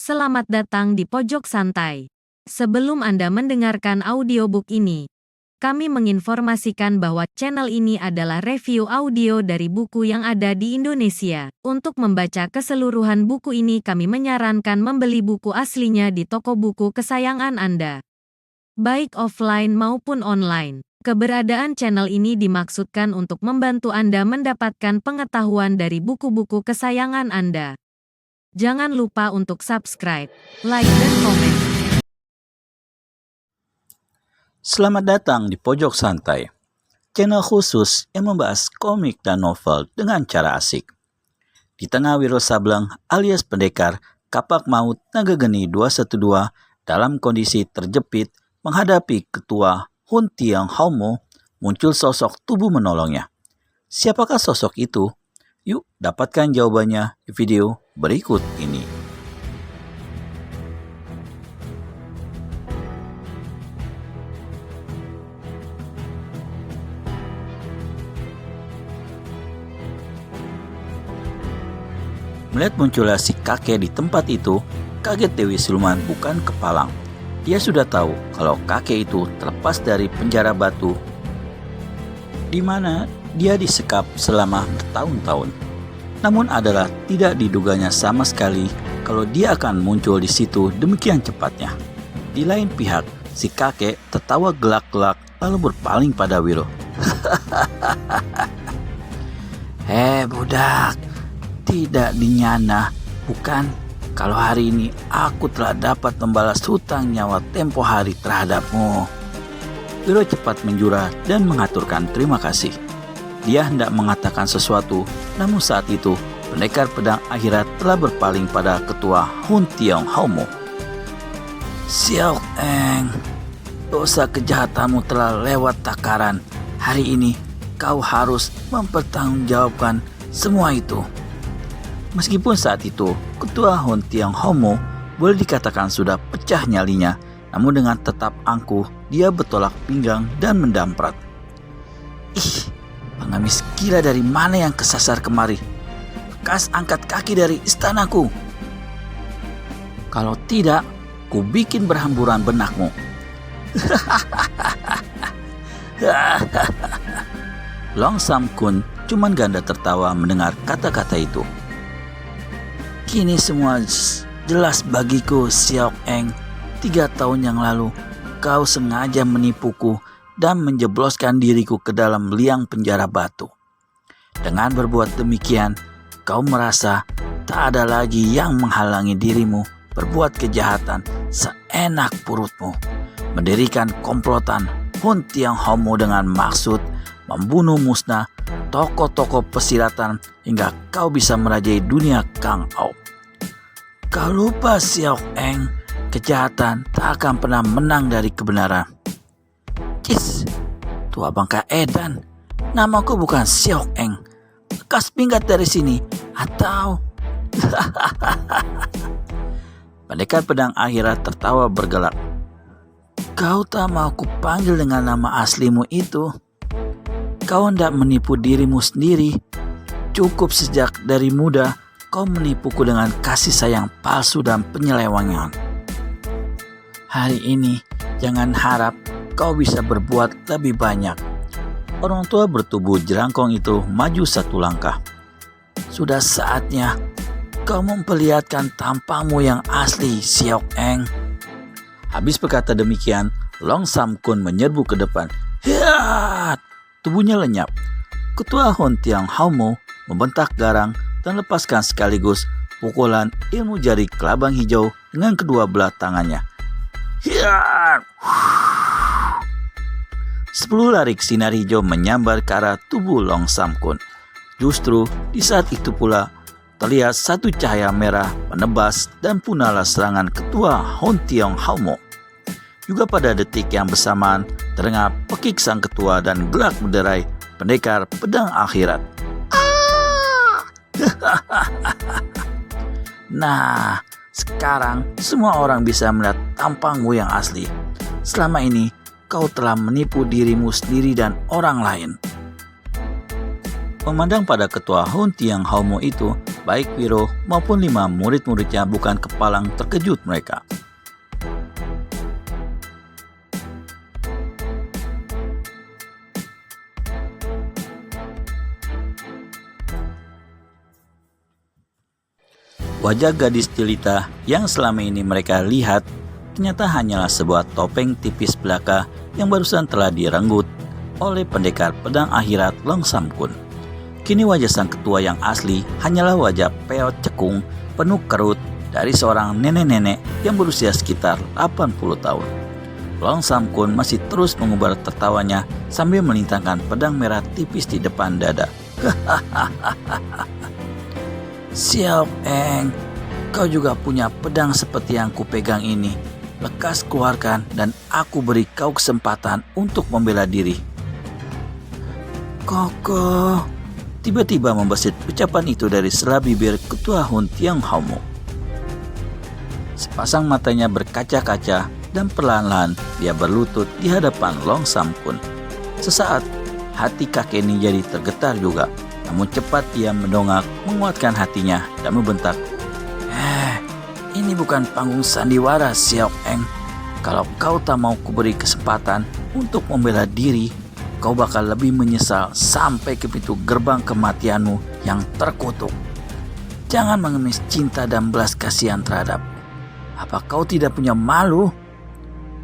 Selamat datang di Pojok Santai. Sebelum Anda mendengarkan audiobook ini, kami menginformasikan bahwa channel ini adalah review audio dari buku yang ada di Indonesia. Untuk membaca keseluruhan buku ini kami menyarankan membeli buku aslinya di toko buku kesayangan Anda, baik offline maupun online. Keberadaan channel ini dimaksudkan untuk membantu Anda mendapatkan pengetahuan dari buku-buku kesayangan Anda. Jangan lupa untuk subscribe, like, dan komen. Selamat datang di Pojok Santai, channel khusus yang membahas komik dan novel dengan cara asik. Di tengah Wiro Sableng alias pendekar Kapak Maut Naga Geni 212 dalam kondisi terjepit menghadapi ketua Hun Tiang Haumo, muncul sosok tubuh menolongnya. Siapakah sosok itu? Yuk dapatkan jawabannya di video berikut ini. Melihat munculnya si kakek di tempat itu, kaget Dewi Siluman bukan kepalang. Dia sudah tahu kalau kakek itu terlepas dari penjara batu, di mana dia disekap selama bertahun-tahun. Namun adalah tidak diduganya sama sekali kalau dia akan muncul di situ demikian cepatnya. Di lain pihak, si kakek tertawa gelak-gelak lalu berpaling pada Wiro. Budak, tidak dinyana, bukan? Kalau hari ini aku telah dapat membalas hutang nyawa tempo hari terhadapmu. Wiro cepat menjura dan mengaturkan terima kasih. Dia hendak mengatakan sesuatu, namun saat itu pendekar pedang akhirat telah berpaling pada ketua Hun Tiang Haumo. Xiao Eng, dosa kejahatanmu telah lewat takaran. Hari ini kau harus mempertanggungjawabkan semua itu. Meskipun saat itu ketua Hun Tiang Haumo boleh dikatakan sudah pecah nyalinya, namun dengan tetap angkuh dia bertolak pinggang dan mendamprat. Pengemis gila dari mana yang kesasar kemari? Bekas angkat kaki dari istanaku. Kalau tidak, ku bikin berhamburan benakmu. Long Sam Kun cuman ganda tertawa mendengar kata-kata itu. Kini semua jelas bagiku, Xiao Eng. 3 tahun yang lalu, kau sengaja menipuku dan menjebloskan diriku ke dalam liang penjara batu. Dengan berbuat demikian, kau merasa tak ada lagi yang menghalangi dirimu berbuat kejahatan seenak perutmu, mendirikan komplotan Hun Tiang Haumo dengan maksud membunuh musnah tokoh-tokoh pesilatan hingga kau bisa merajai dunia Kang Ao. Kau lupa, Xiao Eng, kejahatan tak akan pernah menang dari kebenaran. Tua bangka edan, namaku bukan Xiao Eng. Lekas minggat dari sini, atau... Pendekar pedang akhirat tertawa bergelak. Kau tak mau ku panggil dengan nama aslimu itu. Kau hendak menipu dirimu sendiri. Cukup sejak dari muda kau menipuku dengan kasih sayang palsu dan penyelewengan. Hari ini jangan harap kau bisa berbuat lebih banyak. Orang tua bertubuh jerangkong itu maju 1 langkah. Sudah saatnya kau memperlihatkan tampangmu yang asli, Xiao Eng. Habis berkata demikian, Long Sam Kun menyerbu ke depan. Hiat! Tubuhnya lenyap. Ketua Hun Tiang Haumo membentak garang dan lepaskan sekaligus pukulan ilmu jari kelabang hijau dengan kedua belah tangannya. Hiat! 10 larik sinar hijau menyambar ke arah tubuh Long Sam Kun. Justru di saat itu pula terlihat satu cahaya merah menebas dan punahlah serangan ketua Hun Tiang Haumo. Juga pada detik yang bersamaan terdengar pekik sang ketua dan gelak berderai pendekar pedang akhirat. Nah, sekarang semua orang bisa melihat tampangmu yang asli. Selama ini kau telah menipu dirimu sendiri dan orang lain. Memandang pada ketua Hun Tiang Haumo itu, Baik Wiro maupun 5 murid-muridnya bukan kepalang terkejut mereka. Wajah gadis jelita yang selama ini mereka lihat ternyata hanyalah sebuah topeng tipis belaka yang barusan telah direnggut oleh pendekar pedang akhirat Long Sam Kun. Kini wajah sang ketua yang asli hanyalah wajah peot cekung penuh kerut dari seorang nenek-nenek yang berusia sekitar 80 tahun. Long Sam Kun masih terus mengubar tertawanya sambil melintangkan pedang merah tipis di depan dada. Xiao Eng, kau juga punya pedang seperti yang kupegang ini. Lekas keluarkan dan aku beri kau kesempatan untuk membela diri. Koko, tiba-tiba membesit ucapan itu dari sela bibir ketua Hun Tiang Haumo. Sepasang matanya berkaca-kaca dan perlahan-lahan dia berlutut di hadapan Long Sam Kun. Sesaat, hati kakek ini jadi tergetar juga. Namun cepat dia mendongak, menguatkan hatinya dan membentak. Ini bukan panggung sandiwara, Xiao Eng. Kalau kau tak mau kuberi kesempatan untuk membela diri, kau bakal lebih menyesal sampai ke pintu gerbang kematianmu yang terkutuk. Jangan mengemis cinta dan belas kasihan terhadap. Apa kau tidak punya malu?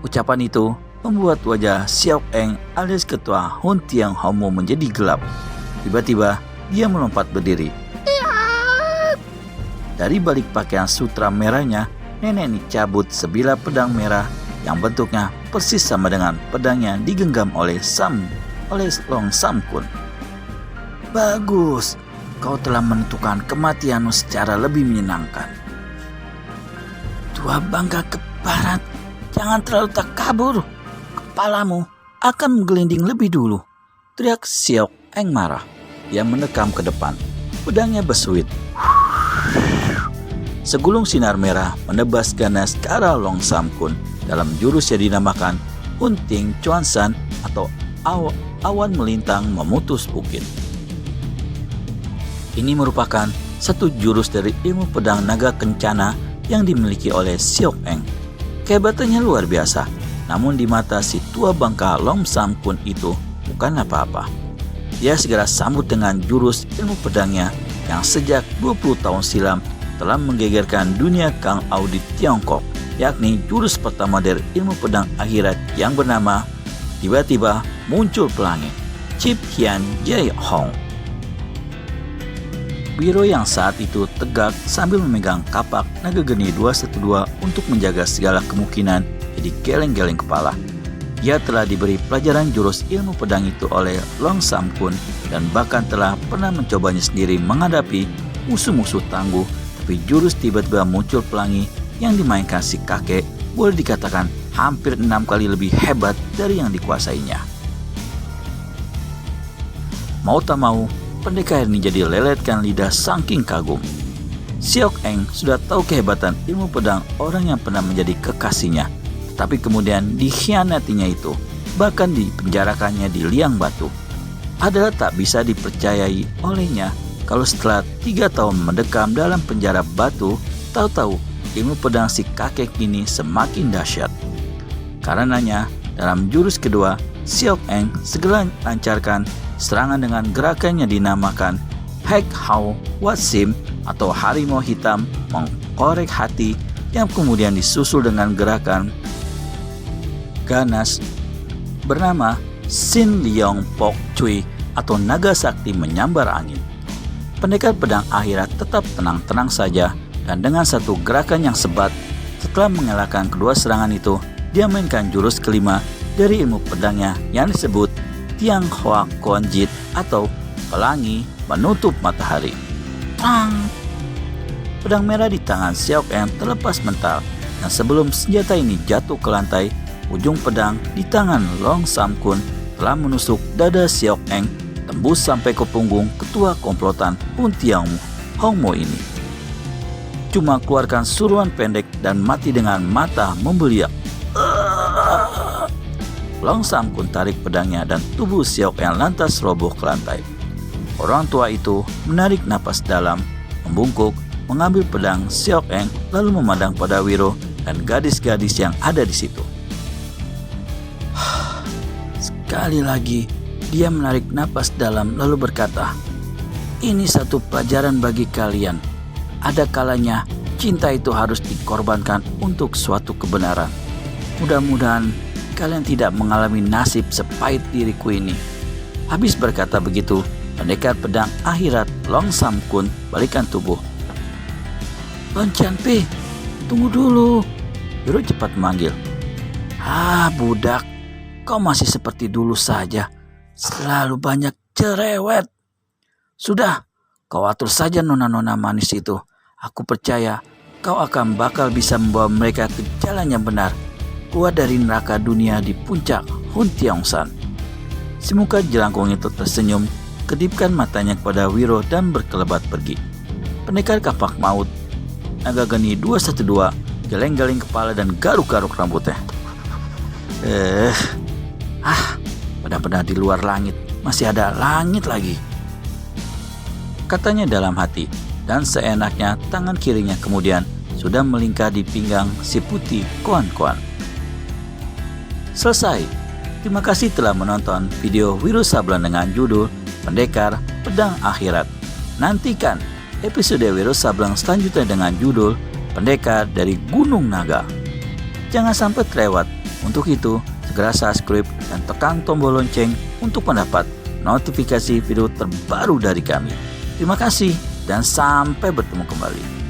Ucapan itu membuat wajah Xiao Eng alias ketua Hun Tiang Haumo menjadi gelap. Tiba-tiba dia melompat berdiri. Dari balik pakaian sutra merahnya, nenek ini cabut sebilah pedang merah yang bentuknya persis sama dengan pedang yang digenggam oleh Long Sam Kun. Bagus, kau telah menentukan kematianmu secara lebih menyenangkan. Tua bangga keparat, jangan terlalu takabur. Kepalamu akan menggelinding lebih dulu, teriak Xiao Eng marah. Dia mendekam ke depan, pedangnya bersuit. Segulung sinar merah menebas ganas ke arah Long Sam Kun dalam jurus yang dinamakan Hunting Chuansan atau awan melintang memutus bukit. Ini merupakan satu jurus dari ilmu pedang naga kencana yang dimiliki oleh Xiao Eng. Kehebatannya luar biasa, namun di mata si tua bangka Long Sam Kun itu bukan apa-apa. Dia segera sambut dengan jurus ilmu pedangnya yang sejak 20 tahun silam telah menggegerkan dunia Kang Au di Tiongkok, yakni jurus pertama dari ilmu pedang akhirat yang bernama tiba-tiba muncul pelangi, Chip Hian Jai Hong. Wiro yang saat itu tegak sambil memegang kapak naga geni 212 untuk menjaga segala kemungkinan jadi geleng-geleng kepala. Dia telah diberi pelajaran jurus ilmu pedang itu oleh Long Sam Kun dan bahkan telah pernah mencobanya sendiri menghadapi musuh-musuh tangguh. Tapi jurus tiba-tiba muncul pelangi yang dimainkan si kakek boleh dikatakan hampir 6 kali lebih hebat dari yang dikuasainya. Mau tak mau, pendekar ini jadi leletkan lidah saking kagum. Xiao Eng sudah tahu kehebatan ilmu pedang orang yang pernah menjadi kekasihnya, tapi kemudian dikhianatinya itu, bahkan dipenjarakannya di liang batu. Adalah tak bisa dipercayai olehnya kalau setelah 3 tahun mendekam dalam penjara batu, tahu-tahu ilmu pedang si kakek ini semakin dahsyat. Karenanya, dalam jurus kedua, Xiao Eng segera lancarkan serangan dengan gerakan yang dinamakan Hek Hao Wat Sim atau harimau hitam mengkorek hati, yang kemudian disusul dengan gerakan ganas bernama Sin Leong Pok Cui atau naga sakti menyambar angin. Pendekar pedang akhirat tetap tenang-tenang saja dan dengan satu gerakan yang sebat, setelah mengalahkan kedua serangan itu, dia mainkan jurus kelima dari ilmu pedangnya yang disebut Tiang Hua Konjit atau pelangi menutup matahari. Tang! Pedang merah di tangan Xiao Eng terlepas mental dan sebelum senjata ini jatuh ke lantai, ujung pedang di tangan Long Sam Kun telah menusuk dada Xiao Eng tembus sampai ke punggung ketua komplotan Hun Tiang Haumo ini. Cuma keluarkan suruhan pendek dan mati dengan mata membeliak. Long Sam Kun tarik pedangnya dan tubuh Xiao Eng lantas roboh ke lantai. Orang tua itu menarik napas dalam, membungkuk, mengambil pedang Siok Eng, lalu memandang pada Wiro dan gadis-gadis yang ada di situ. Sekali lagi, dia menarik napas dalam lalu berkata, "Ini satu pelajaran bagi kalian. Ada kalanya cinta itu harus dikorbankan untuk suatu kebenaran. Mudah-mudahan kalian tidak mengalami nasib sepahit diriku ini." Habis berkata begitu, pendekar pedang akhirat Long Sam Kun balikan tubuh. "Lon Cianpi, tunggu dulu." Wiro cepat memanggil. Budak, kau masih seperti dulu saja. Selalu banyak cerewet. Sudah, kau atur saja nona-nona manis itu. Aku percaya kau akan bakal bisa membawa mereka ke jalan yang benar. Keluar dari neraka dunia di puncak Hun Tiongsan. Si muka jelangkung itu tersenyum, kedipkan matanya kepada Wiro dan berkelebat pergi. Pendekar kapak maut, naga geni 212, geleng-geleng kepala dan garuk-garuk rambutnya. Benar-benar di luar langit, masih ada langit lagi, katanya dalam hati, dan seenaknya tangan kirinya kemudian sudah melingkar di pinggang si putih Koan-Koan. Selesai. Terima kasih telah menonton video Wiro Sableng dengan judul Pendekar Pedang Akhirat. Nantikan episode Wiro Sableng selanjutnya dengan judul Pendekar dari Gunung Naga. Jangan sampai terlewat. Untuk itu, segera subscribe dan tekan tombol lonceng untuk mendapat notifikasi video terbaru dari kami. Terima kasih dan sampai bertemu kembali.